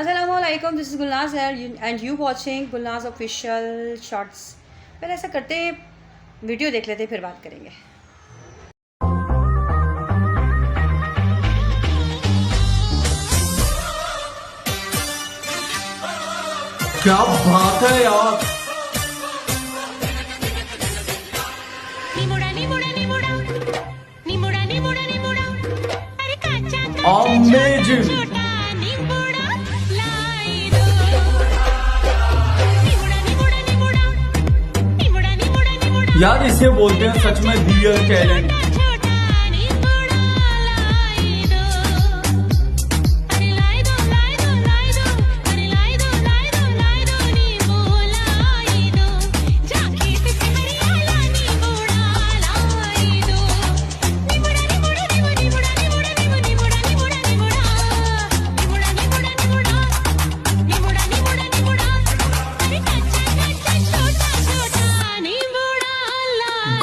Assalamualaikum, this is Gulnaz here and you watching Gulnaz official shorts। पहले ऐसा करते हैं, वीडियो देख लेते हैं फिर बात करेंगे। क्या बात है यार। अमेजिंग यार, इसे बोलते हैं सच में रियल टैलेंट।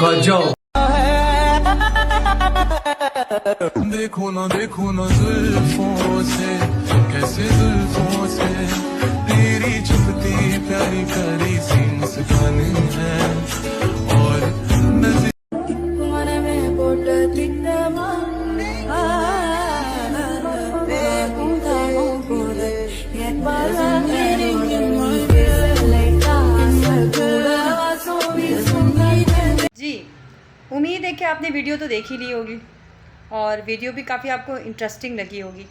गजब। देखो ना जुल्फों से, कैसे जुल्फों से तेरी चुपती प्यारी प्यारी सी मुस्कान है। और उम्मीद है कि आपने वीडियो तो देख ही ली होगी और वीडियो भी काफ़ी आपको इंटरेस्टिंग लगी होगी।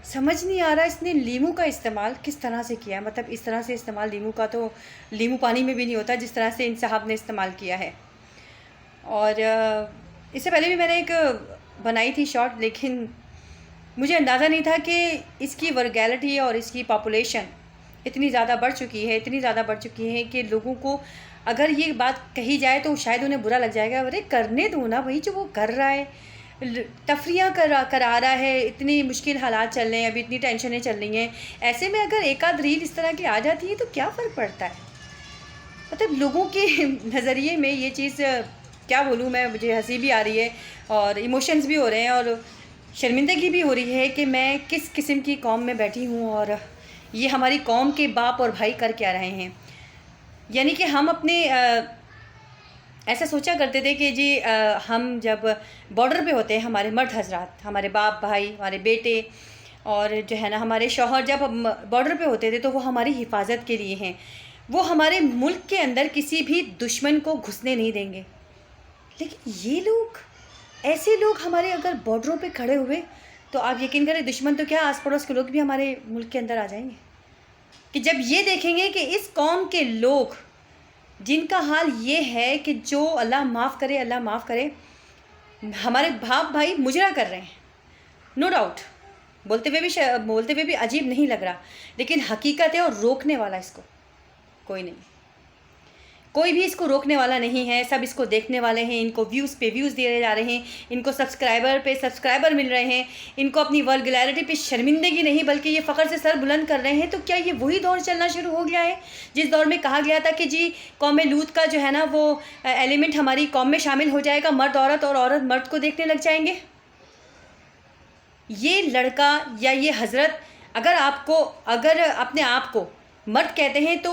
समझ नहीं आ रहा इसने लीमू का इस्तेमाल किस तरह से किया है। मतलब इस तरह से इस्तेमाल लीमू का तो लीमू पानी में भी नहीं होता जिस तरह से इन साहब ने इस्तेमाल किया है। और इससे पहले भी मैंने एक बनाई थी शॉर्ट, लेकिन मुझे अंदाज़ा नहीं था कि इसकी वर्गैलिटी और इसकी पॉपुलेशन इतनी ज़्यादा बढ़ चुकी है कि लोगों को अगर ये बात कही जाए तो शायद उन्हें बुरा लग जाएगा। अरे करने दो ना भाई, जो वो कर रहा है, तफरियाँ करा रहा है, इतनी मुश्किल हालात चल रहे हैं, अभी इतनी टेंशनें चल रही हैं। ऐसे में अगर एक आध रील इस तरह की आ जाती है तो क्या फ़र्क पड़ता है। मतलब लोगों के नज़रिए में ये चीज़ क्या बोलूँ मैं, मुझे हंसी भी आ रही है और इमोशंस भी हो रहे हैं और शर्मिंदगी भी हो रही है कि मैं किस किस्म की कौम में बैठी हूँ और ये हमारी कौम के बाप और भाई कर क्या रहे हैं। यानी कि हम अपने ऐसा सोचा करते थे कि जी हम जब बॉर्डर पे होते हैं, हमारे मर्द हजरात, हमारे बाप भाई, हमारे बेटे और जो है ना हमारे शौहर जब बॉर्डर पे होते थे तो वो हमारी हिफाजत के लिए हैं। वो हमारे मुल्क के अंदर किसी भी दुश्मन को घुसने नहीं देंगे। लेकिन ये लोग, ऐसे लोग हमारे अगर बॉर्डरों पे खड़े हुए तो आप यकीन करें, दुश्मन तो क्या, आस पड़ोस के लोग भी हमारे मुल्क के अंदर आ जाएंगे। कि जब ये देखेंगे कि इस कौम के लोग जिनका हाल ये है कि जो अल्लाह माफ़ करे, हमारे बाप भाई मुजरा कर रहे हैं, नो डाउट, बोलते हुए भी अजीब नहीं लग रहा, लेकिन हकीकत है और रोकने वाला इसको कोई नहीं, कोई भी इसको रोकने वाला नहीं है। सब इसको देखने वाले हैं, इनको व्यूज़ पे व्यूज़ दिए जा रहे हैं, इनको सब्सक्राइबर पे सब्सक्राइबर मिल रहे हैं, इनको अपनी वर्गुलैरिटी पे शर्मिंदगी नहीं बल्कि ये फ़ख्र से सर बुलंद कर रहे हैं। तो क्या ये वही दौर चलना शुरू हो गया है जिस दौर में कहा गया था कि जी कौम लूत का जो है ना वो एलिमेंट हमारी कौम में शामिल हो जाएगा, मर्द औरत और औरत मर्द को देखने लग जाएंगे। ये लड़का या ये हज़रत अगर अपने आप को मर्द कहते हैं तो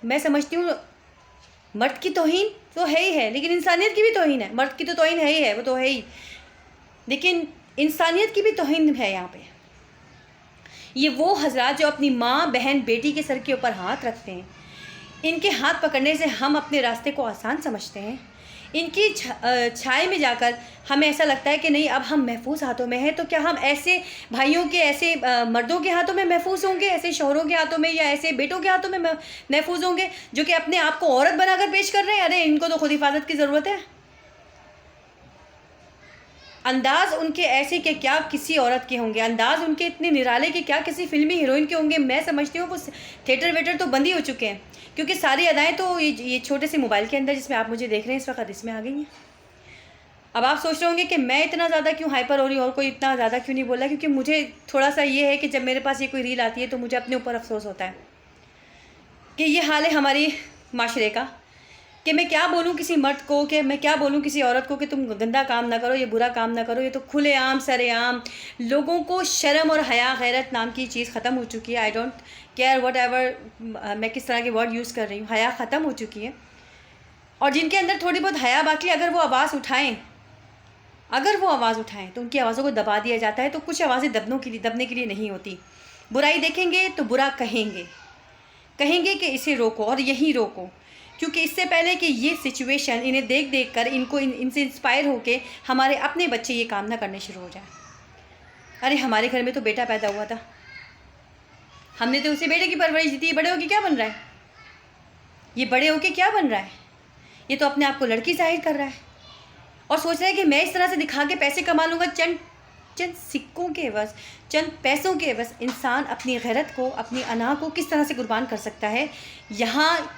मैं समझती हूँ मर्द की तौहीन तो है ही है, लेकिन इंसानियत की भी तौहीन है। मर्द की तो तौहीन है ही है, वो तो है ही, लेकिन इंसानियत की भी तौहीन है यहाँ पे। ये वो हजरात जो अपनी माँ बहन बेटी के सर के ऊपर हाथ रखते हैं, इनके हाथ पकड़ने से हम अपने रास्ते को आसान समझते हैं। इनकी छाए में जाकर हमें ऐसा लगता है कि नहीं, अब हम महफूज हाथों में हैं। तो क्या हम ऐसे भाइयों के, ऐसे मर्दों के हाथों में महफूज होंगे, ऐसे शौहरों के हाथों में या ऐसे बेटों के हाथों में महफूज होंगे जो कि अपने आप को औरत बनाकर पेश कर रहे हैं। अरे इनको तो खुद हिफाजत की ज़रूरत है। अंदाज़ उनके ऐसे कि क्या किसी औरत के होंगे, अंदाज़ उनके इतने निराले कि क्या किसी फिल्मी हीरोइन के होंगे। मैं समझती हूँ वो थिएटर वेटर तो बंद ही हो चुके हैं, क्योंकि सारी अदाएँ तो ये छोटे से मोबाइल के अंदर जिसमें आप मुझे देख रहे हैं इस वक्त, इसमें आ गई हैं। अब आप सोच रहे होंगे कि मैं इतना ज़्यादा क्यों हाइपर हो रही हूँ और कोई इतना ज़्यादा क्यों नहीं बोला, क्योंकि मुझे थोड़ा सा ये है कि जब मेरे पास ये कोई रील आती है तो मुझे अपने ऊपर अफसोस होता है कि ये हाल है हमारी माशरे का कि मैं क्या बोलूँ किसी मर्द को, कि मैं क्या बोलूँ किसी औरत को कि तुम गंदा काम ना करो, ये बुरा काम ना करो। ये तो खुलेआम सरेआम लोगों को शर्म और हया गैरत नाम की चीज़ ख़त्म हो चुकी है। I don't care what ever मैं किस तरह के वर्ड यूज़ कर रही हूँ, हया ख़त्म हो चुकी है। और जिनके अंदर थोड़ी बहुत हया बाकी, अगर वो आवाज़ उठाएँ तो उनकी आवाज़ों को दबा दिया जाता है। तो कुछ आवाज़ें दबने के लिए नहीं होती। बुराई देखेंगे तो बुरा कहेंगे कि इसे रोको और यहीं रोको, क्योंकि इससे पहले कि ये सिचुएशन इन्हें देख कर इनसे इंस्पायर होके हमारे अपने बच्चे ये काम ना करने शुरू हो जाए। अरे हमारे घर में तो बेटा पैदा हुआ था, हमने तो उसे बेटे की परवरिश दी थी। बड़े होके क्या बन रहा है ये तो अपने आप को लड़की जाहिर कर रहा है और सोच रहा है कि मैं इस तरह से दिखा के पैसे कमा लूँगा। चंद सिक्कों के एवज़, चंद पैसों के एवज़ इंसान अपनी गैरत को, अपनी अना को किस तरह से कुर्बान कर सकता है, यहाँ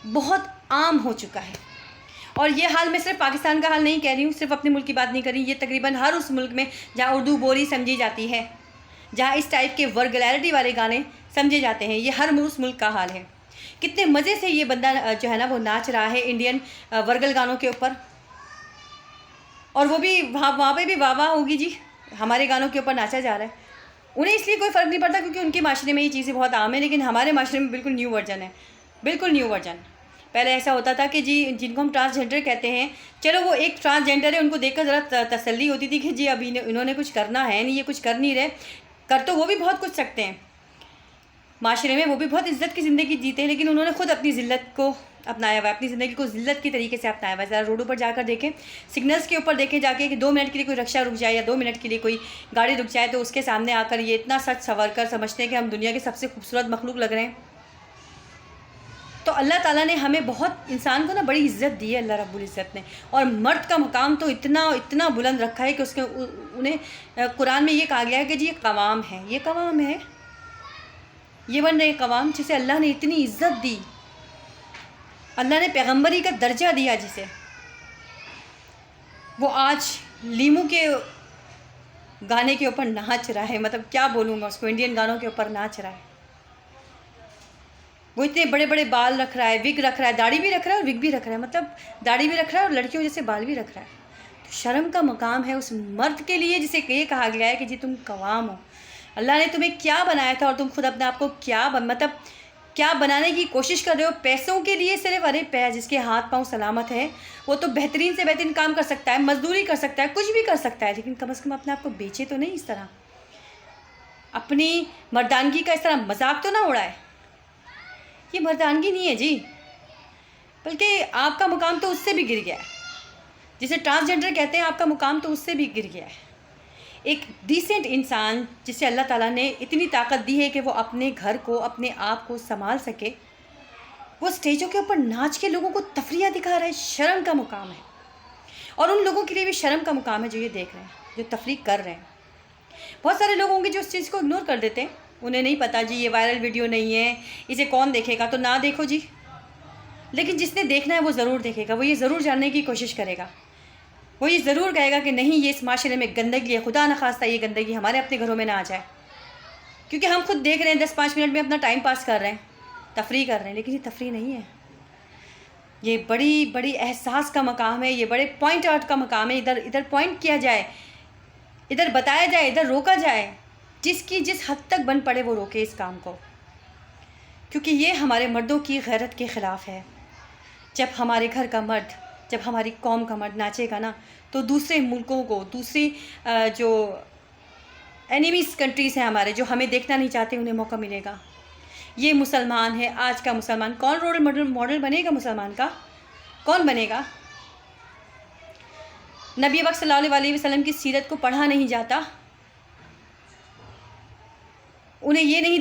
बहुत आम हो चुका है। और ये हाल मैं सिर्फ पाकिस्तान का हाल नहीं कह रही हूँ, सिर्फ अपने मुल्क की बात नहीं कर रही, ये तकरीबन हर उस मुल्क में जहाँ उर्दू बोली समझी जाती है, जहाँ इस टाइप के वर्गुलैरिटी वाले गाने समझे जाते हैं, ये हर उस मुल्क का हाल है। कितने मज़े से ये बंदा जो है ना वो नाच रहा है इंडियन वर्गल गानों के ऊपर, और वो भी वहाँ पे भी वाह होगी जी, हमारे गानों के ऊपर नाचा जा रहा है। उन्हें इसलिए कोई फ़र्क नहीं पड़ता क्योंकि उनके माशरे में ये चीज़ें बहुत आम है, लेकिन हमारे माशरे में बिल्कुल न्यू वर्जन है, बिल्कुल न्यू वर्जन। पहले ऐसा होता था कि जी जिनको हम ट्रांसजेंडर कहते हैं, चलो वो एक ट्रांसजेंडर है, उनको देखकर ज़रा तसल्ली होती थी कि जी अभी इन्होंने कुछ करना है नहीं, ये कुछ कर नहीं रहे, कर तो वो भी बहुत कुछ सकते हैं माशरे में, वो भी बहुत इज़्ज़त की ज़िंदगी जीते हैं, लेकिन उन्होंने खुद अपनी ज़िल्लत को अपनाया हुआ है, अपनी ज़िंदगी को ज़िल्लत की तरीके से अपनाया हुआ है। ज़रा रोडों पर जाकर देखें, सिग्नल्स के ऊपर देखें जाके कि 2 मिनट के लिए कोई रिक्शा रुक जाए या 2 मिनट के लिए कोई गाड़ी रुक जाए तो उसके सामने आकर ये इतना सच संवर कर समझते हैं कि हम दुनिया के सबसे खूबसूरत मखलूक लग रहे हैं। तो अल्लाह ताला ने हमें बहुत, इंसान को ना बड़ी इज़्ज़त दी है अल्लाह रब्बुल इज़्ज़त ने, और मर्द का मकाम तो इतना बुलंद रखा है कि उसके उन्हें कुरान में ये कहा गया है कि जी ये कवाम है, ये बन रहे कवाम जिसे अल्लाह ने इतनी इज़्ज़त दी, अल्लाह ने पैगम्बरी का दर्जा दिया जिसे, वो आज लीमू के गाने के ऊपर नाच रहा है। मतलब क्या बोलूँगा उसको, इंडियन गानों के ऊपर नाच रहा है। वो इतने बड़े बड़े बाल रख रहा है, विग रख रहा है, दाढ़ी भी रख रहा है और विग भी रख रहा है, मतलब दाढ़ी भी रख रहा है और लड़कियों जैसे बाल भी रख रहा है। तो शर्म का मकाम है उस मर्द के लिए जिसे ये कहा गया है कि जी तुम कवाम हो। अल्लाह ने तुम्हें क्या बनाया था और तुम खुद अपने आप को क्या बनाने की कोशिश कर रहे हो पैसों के लिए सिर्फ। अरे जिसके हाथ पांव सलामत है वो तो बेहतरीन से बेहतरीन काम कर सकता है, मजदूरी कर सकता है, कुछ भी कर सकता है, लेकिन कम से कम अपने आप को बेचे तो नहीं इस तरह, अपनी मर्दानगी का इस तरह मजाक तो ना उड़ाए। ये मर्दानगी नहीं है जी, बल्कि आपका मुकाम तो उससे भी गिर गया है, जिसे ट्रांसजेंडर कहते हैं, आपका मुकाम तो उससे भी गिर गया है। एक डिसेंट इंसान जिसे अल्लाह ताला ने इतनी ताकत दी है कि वो अपने घर को, अपने आप को संभाल सके, वो स्टेजों के ऊपर नाच के लोगों को तफरिया दिखा रहा है। शर्म का मुकाम है, और उन लोगों के लिए भी शर्म का मुकाम है जो ये देख रहे हैं, जो तफरीक कर रहे हैं। बहुत सारे लोग होंगे जो उस चीज़ को इग्नोर कर देते हैं, उन्हें नहीं पता जी ये वायरल वीडियो नहीं है, इसे कौन देखेगा, तो ना देखो जी। लेकिन जिसने देखना है वो ज़रूर देखेगा, वो ये ज़रूर जानने की कोशिश करेगा, वो ये ज़रूर कहेगा कि नहीं ये इस माशरे में गंदगी है, खुदा न खास्ता ये गंदगी हमारे अपने घरों में ना आ जाए। क्योंकि हम खुद देख रहे हैं 10-5 मिनट में अपना टाइम पास कर रहे हैं, तफरी कर रहे हैं, लेकिन ये तफरी नहीं है, ये बड़ी बड़ी एहसास का मकाम है, ये बड़े पॉइंट आउट का मकाम है। इधर पॉइंट किया जाए, इधर बताया जाए, इधर रोका जाए, जिसकी जिस हद तक बन पड़े वो रोके इस काम को, क्योंकि ये हमारे मर्दों की गैरत के ख़िलाफ़ है। जब हमारे घर का मर्द, जब हमारी कौम का मर्द नाचेगा ना, तो दूसरे मुल्कों को, दूसरी जो एनिमीज़ कंट्रीज़ हैं हमारे, जो हमें देखना नहीं चाहते, उन्हें मौका मिलेगा। ये मुसलमान है, आज का मुसलमान। कौन रोल मॉडल बनेगा मुसलमान का? कौन बनेगा? नबी पाक सल्लल्लाहु अलैहि वसल्लम की सीरत को पढ़ा नहीं जाता, उन्हें ये नहीं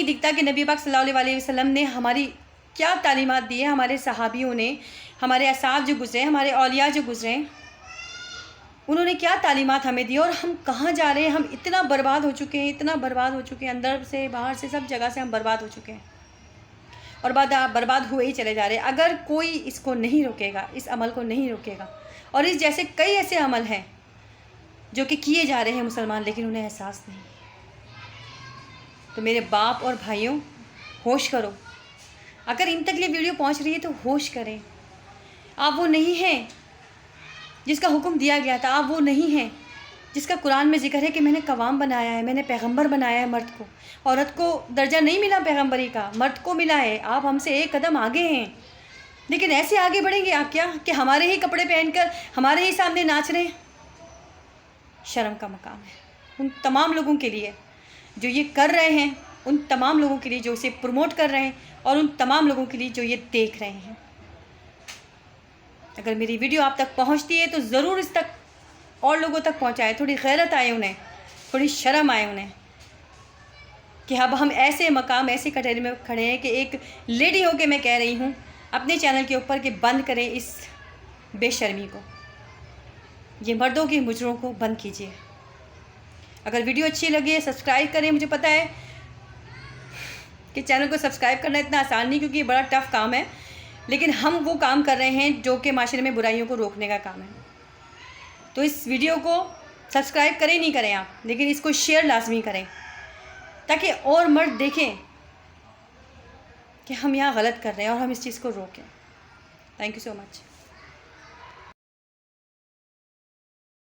दिखता कि नबी पाक सल्लल्लाहु अलैहि वसल्लम ने हमारी क्या तालीमात दी है, हमारे सहाबियों ने, हमारे असाब जो गुज़रे, हमारे औलिया जो गुज़रे, उन्होंने क्या तालीमात हमें दी, और हम कहाँ जा रहे हैं। हम इतना बर्बाद हो चुके हैं, इतना बर्बाद हो चुके हैं, अंदर से बाहर से सब जगह से हम बर्बाद हो चुके हैं, और बर्बाद हुए ही चले जा रहे हैं। अगर कोई इसको नहीं रोकेगा, इस अमल को नहीं रोकेगा, और इस जैसे कई ऐसे अमल हैं जो कि किए जा रहे हैं मुसलमान, लेकिन उन्हें एहसास नहीं। तो मेरे बाप और भाइयों, होश करो। अगर इन तक ये वीडियो पहुंच रही है तो होश करें, आप वो नहीं हैं जिसका हुक्म दिया गया था, आप वो नहीं हैं जिसका कुरान में जिक्र है कि मैंने कवाम बनाया है, मैंने पैगंबर बनाया है मर्द को। औरत को दर्जा नहीं मिला पैगंबरी का, मर्द को मिला है। आप हमसे एक कदम आगे हैं, लेकिन ऐसे आगे बढ़ेंगे आप क्या कि हमारे ही कपड़े पहनकर हमारे ही सामने नाच रहे हैं। शर्म का मकाम है उन तमाम लोगों के लिए जो ये कर रहे हैं, उन तमाम लोगों के लिए जो इसे प्रमोट कर रहे हैं, और उन तमाम लोगों के लिए जो ये देख रहे हैं। अगर मेरी वीडियो आप तक पहुंचती है तो ज़रूर इस तक और लोगों तक पहुंचाए। थोड़ी गैरत आए उन्हें, थोड़ी शर्म आए उन्हें कि अब हम ऐसे मकाम, ऐसे कटहरे में खड़े हैं कि एक लेडी होके मैं कह रही हूँ अपने चैनल के ऊपर कि बंद करें इस बेशर्मी को, ये मर्दों की मुजरों को बंद कीजिए। अगर वीडियो अच्छी लगी है सब्सक्राइब करें। मुझे पता है कि चैनल को सब्सक्राइब करना इतना आसान नहीं, क्योंकि ये बड़ा टफ़ काम है, लेकिन हम वो काम कर रहे हैं जो कि माशरे में बुराइयों को रोकने का काम है। तो इस वीडियो को सब्सक्राइब करें नहीं करें आप, लेकिन इसको शेयर लाजमी करें ताकि और मर्द देखें कि हम यहाँ गलत कर रहे हैं और हम इस चीज़ को रोकें। Thank you so much.